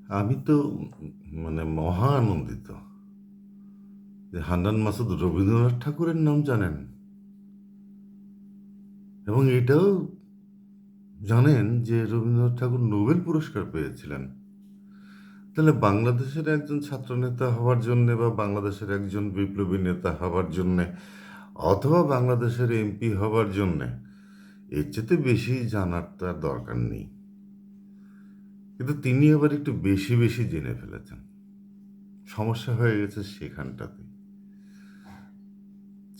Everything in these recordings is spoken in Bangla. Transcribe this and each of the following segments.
আমি তো মানে মহা আনন্দিত যে হান্নান মাসুদ রবীন্দ্রনাথ ঠাকুরের নাম জানেন এবং এটাও জানেন যে রবীন্দ্রনাথ ঠাকুর নোবেল পুরস্কার পেয়েছিলেন। তাহলে বাংলাদেশের একজন ছাত্রনেতা হওয়ার জন্যে বা বাংলাদেশের একজন বিপ্লবী নেতা হওয়ার জন্যে অথবা বাংলাদেশের এমপি হওয়ার জন্যে এর চেয়ে বেশি জানার তো আর দরকার নেই। কিন্তু তিনি আবার একটু বেশি বেশি জেনে ফেলেছেন। সমস্যা হয়ে গেছে সেখানটাতে।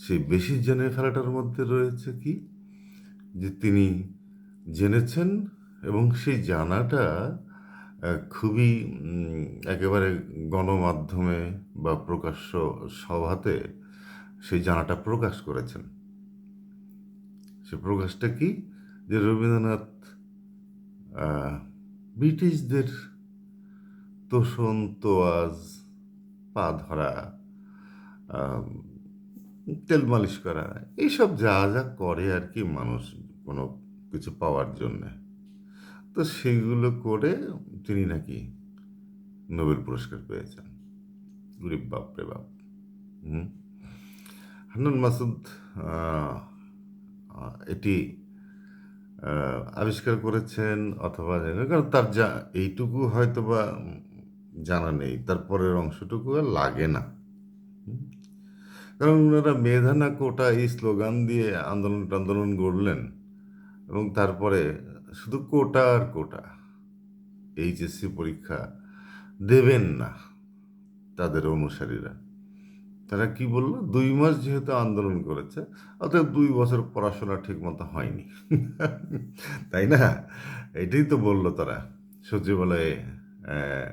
সেই বেশি জেনে ফেলাটার মধ্যে রয়েছে কি, যে তিনি জেনেছেন এবং সেই জানাটা খুবই একেবারে গণমাধ্যমে বা প্রকাশ্য সভাতে সেই জানাটা প্রকাশ করেছেন। সে প্রকাশটা কি, যে রবীন্দ্রনাথ আহ, ব্রিটিশদের তোষণ তোয়াজ, পা ধরা, আহ, তেল মালিশ করা, এইসব যা যা করে আর কি মানুষ কোনো কিছু পাওয়ার জন্যে, তো সেগুলো করে তিনি নাকি নোবেল পুরস্কার পেয়েছেন। গরিব বাপ রে বাপ। হুম। হান্নান মাসুদ আহ, এটি আবিষ্কার করেছেন অথবা কারণ তার যা এইটুকু হয়তো বা জানা নেই, তারপরের অংশটুকু আর লাগে না। হুম। কারণ ওনারা মেধা না কোটা এই স্লোগান দিয়ে আন্দোলন টান্দোলন গড়লেন এবং তারপরে শুধু কোটা আর কোটা, এইচএসসি পরীক্ষা দেবেন না তাদের অনুসারীরা। তারা কি বললো, 2 মাস যেহেতু আন্দোলন করেছে অতএব 2 বছর পড়াশোনা ঠিক মতো হয়নি। তাই না? এটাই তো বললো তারা সচিবালয়ে আহ,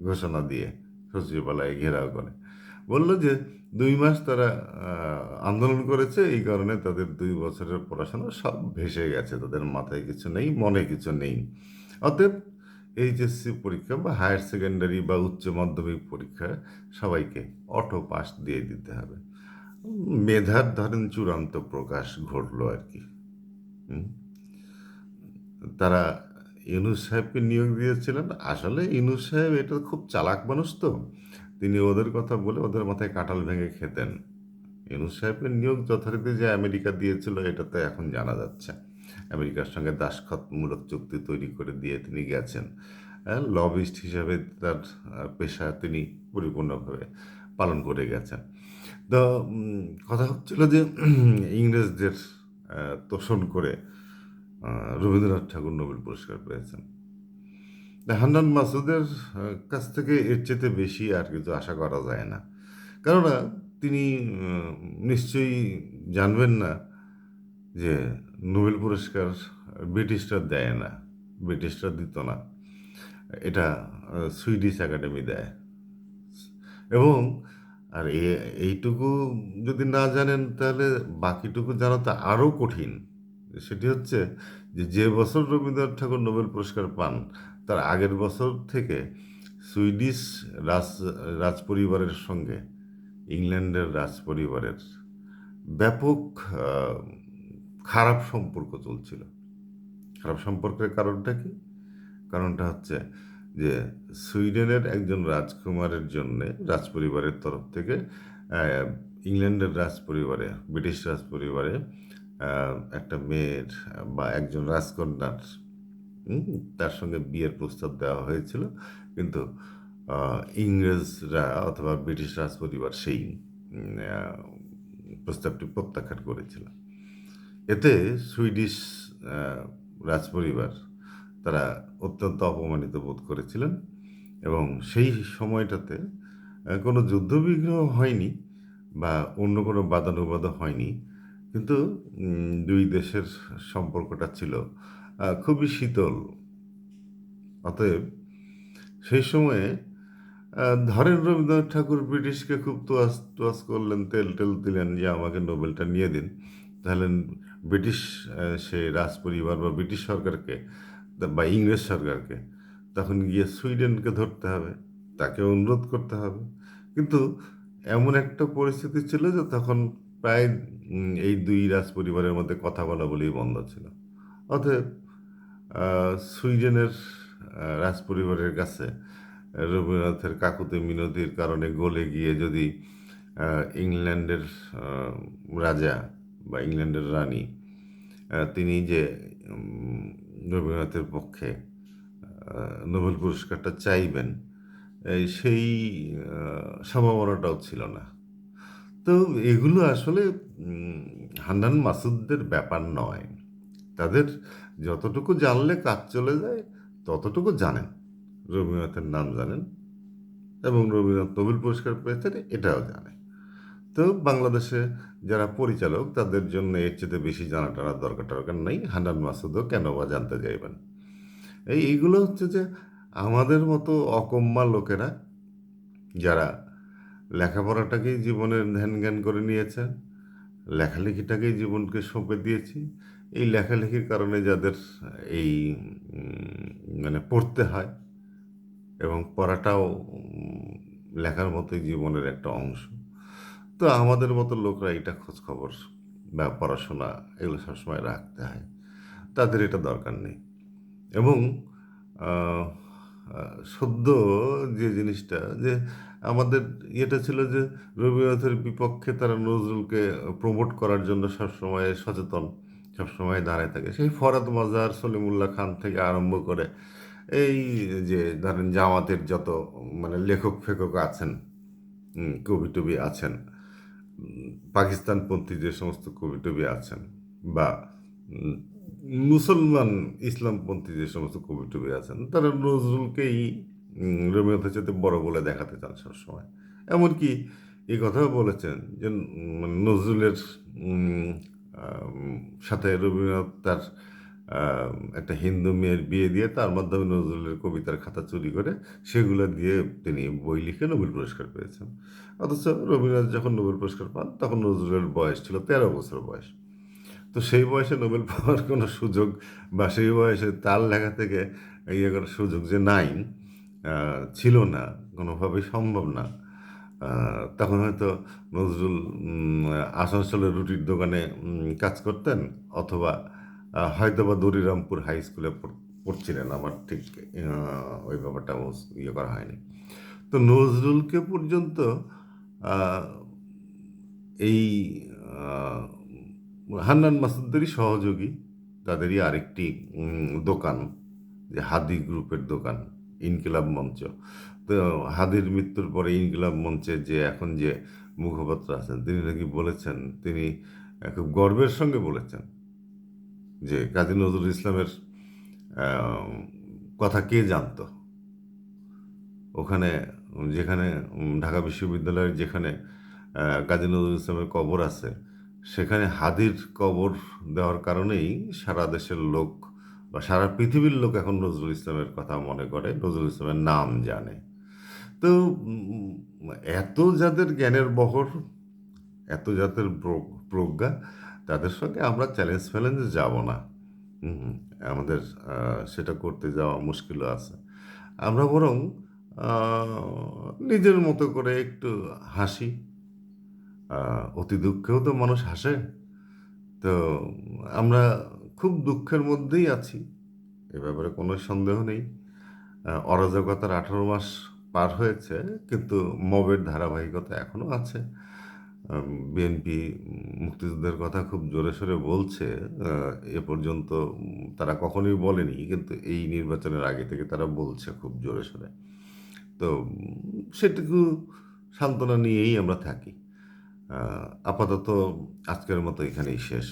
ঘোষণা দিয়ে, সচিবালয়ে ঘেরাও করে বলল যে 2 মাস তারা আন্দোলন করেছে, এই কারণে তাদের 2 বছরের পড়াশোনা সব ভেসে গেছে, তাদের মাথায় কিছু নেই, মনে কিছু নেই। অতএব এইচএসসি পরীক্ষা বা হায়ার সেকেন্ডারি বা উচ্চ মাধ্যমিক পরীক্ষা সবাইকে অটো পাস দিয়ে দিতে হবে। মেধার ধরেন চূড়ান্ত প্রকাশ ঘটলো আর কি। হুম। তারা ইউনূস সাহেবকে নিয়োগ দিয়েছিলেন। আসলে ইউনূস সাহেব এটা খুব চালাক মানুষ, তো তিনি ওদের কথা বলে ওদের মাথায় কাঁঠাল ভেঙে খেতেন। ইউনূস সাহেবের নিয়োগ যথারীতি যে আমেরিকা দিয়েছিল এটা তো এখন জানা যাচ্ছে। আমেরিকার সঙ্গে দাসখতমূলক চুক্তি তৈরি করে দিয়ে তিনি গেছেন। লবিস্ট হিসাবে তার পেশা তিনি পরিপূর্ণভাবে পালন করে গেছেন। তো কথা হচ্ছিল যে ইংরেজদের তোষণ করে রবীন্দ্রনাথ ঠাকুর নোবেল পুরস্কার পেয়েছেন। হান্নান মাসুদের কাছ থেকে এর চেয়ে বেশি আর কিছু আশা করা যায় না। কেননা তিনি নিশ্চয়ই জানবেন না যে নোবেল পুরস্কার ব্রিটিশরা দেয় না, ব্রিটিশরা দিত না, এটা সুইডিশ একাডেমি দেয়। এবং আর এইটুকু যদি না জানেন তাহলে বাকিটুকু জানা তো আরও কঠিন। সেটি হচ্ছে যে যে বছর রবীন্দ্রনাথ ঠাকুর নোবেল পুরস্কার পান তার আগের বছর থেকে সুইডিশ রাজ রাজপরিবারের সঙ্গে ইংল্যান্ডের রাজপরিবারের ব্যাপক আহ, খারাপ সম্পর্ক চলছিল। খারাপ সম্পর্কের কারণটা কি? কারণটা হচ্ছে যে সুইডেনের একজন রাজকুমারের জন্যে রাজপরিবারের তরফ থেকে আহ, ইংল্যান্ডের রাজপরিবারে, ব্রিটিশ রাজপরিবারে একটা মেয়ের বা একজন রাজকন্যার তার সঙ্গে বিয়ের প্রস্তাব দেওয়া হয়েছিল, কিন্তু ইংরেজরা অথবা ব্রিটিশ রাজপরিবার সেই প্রস্তাবটি প্রত্যাখ্যান করেছিল। এতে সুইডিশ আহ, রাজপরিবার তারা অত্যন্ত অপমানিত বোধ করেছিলেন এবং সেই সময়টাতে কোনো যুদ্ধবিগ্রহ হয়নি বা অন্য কোনো বাদানুবাদও হয়নি, কিন্তু দুই দেশের সম্পর্কটা ছিল খুবই শীতল। অতএব সেই সময়ে ধরেন রবীন্দ্রনাথ ঠাকুর ব্রিটিশকে খুব তোয়াজ টোয়াজ করলেন, তেল টেল দিলেন যে আমাকে নোবেলটা নিয়ে দিন, তাহলে ব্রিটিশ সে রাজপরিবার বা ব্রিটিশ সরকারকে বা ইংরেজ সরকারকে তখন গিয়ে সুইডেনকে ধরতে হবে, তাকে অনুরোধ করতে হবে। কিন্তু এমন একটা পরিস্থিতি ছিল যে তখন প্রায় এই দুই রাজপরিবারের মধ্যে কথা বলা বলেই বন্ধ ছিল। অতএব সুইডেনের রাজপরিবারের কাছে রবীন্দ্রনাথের কাকুতি মিনতির কারণে গলে গিয়ে যদি ইংল্যান্ডের রাজা বা ইংল্যান্ডের রানী তিনি যে রবীন্দ্রনাথের পক্ষে নোবেল পুরস্কারটা চাইবেন, সেই সম্ভাবনাটাও ছিল না। তো এগুলো আসলে হান্নান মাসুদদের ব্যাপার নয়। তাদের যতটুকু জানলে কাজ চলে যায় ততটুকু জানেন, রবীন্দ্রনাথের নাম জানেন এবং রবীন্দ্রনাথ নোবেল পুরস্কার পেয়েছেন এটাও জানে। তো বাংলাদেশে যারা পরিচালক তাদের জন্য এর চেয়ে বেশি জানাটার দরকার নেই। হান্নান মাসুদও কেন বা জানতে চাইবেন? এইগুলো হচ্ছে যে আমাদের মতো অকম্মা লোকেরা যারা লেখাপড়াটাকেই জীবনের ধ্যান জ্ঞান করে নিয়েছেন, লেখালেখিটাকেই জীবনকে সঁপে দিয়েছি, এই লেখালেখির কারণে যাদের এই মানে পড়তে হয় এবং পড়াটাও লেখার মতোই জীবনের একটা অংশ। তো আমাদের মতো লোকরা এটা খোঁজখবর বা পড়াশোনা এগুলো সবসময় রাখতে হয়, তাদের এটা দরকার নেই। এবং আহ, সদ্য যে জিনিসটা যে আমাদের ইয়েটা ছিল যে রবীন্দ্রনাথের বিপক্ষে তারা নজরুলকে প্রমোট করার জন্য সবসময় সচেতন, সবসময় দাঁড়ায় থাকে, সেই ফরাদ মাজার, সলিমুল্লাহ খান থেকে আরম্ভ করে এই যে ধরেন জামাতের যত মানে লেখক ফেখক আছেন, কবি টবি আছেন, পাকিস্তানপন্থী যে সমস্ত কবি টবি আছেন, বা উম, মুসলমান ইসলামপন্থী যে সমস্ত কবি টবি আছেন, তারা নজরুলকেই রবীন্দ্রনাথের সাথে বড় বলে দেখাতে চান সবসময়। এমনকি এই কথাও বলেছেন যে নজরুলের উম, আম, সাথে রবীন্দ্রনাথ তার একটা হিন্দু মেয়ের বিয়ে দিয়ে তার মাধ্যমে নজরুলের কবিতার খাতা চুরি করে সেগুলো দিয়ে তিনি বই লিখে নোবেল পুরস্কার পেয়েছেন। অথচ রবীন্দ্রনাথ যখন নোবেল পুরস্কার পান তখন নজরুলের বয়স ছিল 13 বছর বয়স। তো সেই বয়সে নোবেল পাওয়ার কোনো সুযোগ বা সেই বয়সে তার লেখা থেকে ইয়ে করার সুযোগ যে নাই, ছিল না, কোনোভাবেই সম্ভব না। তখন হয়তো নজরুল আসানসোলের রুটির দোকানে কাজ করতেন, অথবা হয়তো বা দরিরামপুর হাই স্কুলে পড়ছিলেন। আমার ঠিক ওই ব্যাপারটা ইয়ে করা হয়নি। তো নজরুলকে পর্যন্ত আহ, এই আহ, হান্নান মাসুদদেরই সহযোগী, তাদেরই আরেকটি দোকান, যে হাদি গ্রুপের দোকান, ইনকিলাব মঞ্চ। তো হাদির মৃত্যুর পরে ইনকিলাব মঞ্চে যে এখন যে মুখপাত্র আছেন তিনি নাকি বলেছেন, তিনি খুব গর্বের সঙ্গে বলেছেন যে কাজী নজরুল ইসলামের আহ, কথা কে জানতো ওখানে, যেখানে ঢাকা বিশ্ববিদ্যালয়ের যেখানে কাজী নজরুল ইসলামের কবর আছে, সেখানে হাদির কবর দেওয়ার কারণেই সারা দেশের লোক বা সারা পৃথিবীর লোক এখন নজরুল ইসলামের কথা মনে করে, নজরুল ইসলামের নাম জানে। তো এত যাদের জ্ঞানের বহর, এত যাদের প্রজ্ঞা, তাদের সঙ্গে আমরা চ্যালেঞ্জ ফ্যালেঞ্জে যাব না। হুম, আমাদের সেটা করতে যাওয়া মুশকিলও আছে। আমরা বরং নিজের মতো করে একটু হাসি, অতি দুঃখেও তো মানুষ হাসে। তো আমরা খুব দুঃখের মধ্যেই আছি, এ ব্যাপারে কোনো সন্দেহ নেই। অরাজকতার 18 মাস পার হয়েছে, কিন্তু মবের ধারাবাহিকতা এখনো আছে। বিএনপি মুক্তিযুদ্ধের কথা খুব জোরে সোরে বলছে, এ পর্যন্ত তারা কখনোই বলেনি, কিন্তু এই নির্বাচনের আগে থেকে তারা বলছে খুব জোরে সোরে। তো সেটুকু সান্ত্বনা নিয়েই আমরা থাকি। আপাতত আজকের মতো এখানেই শেষ।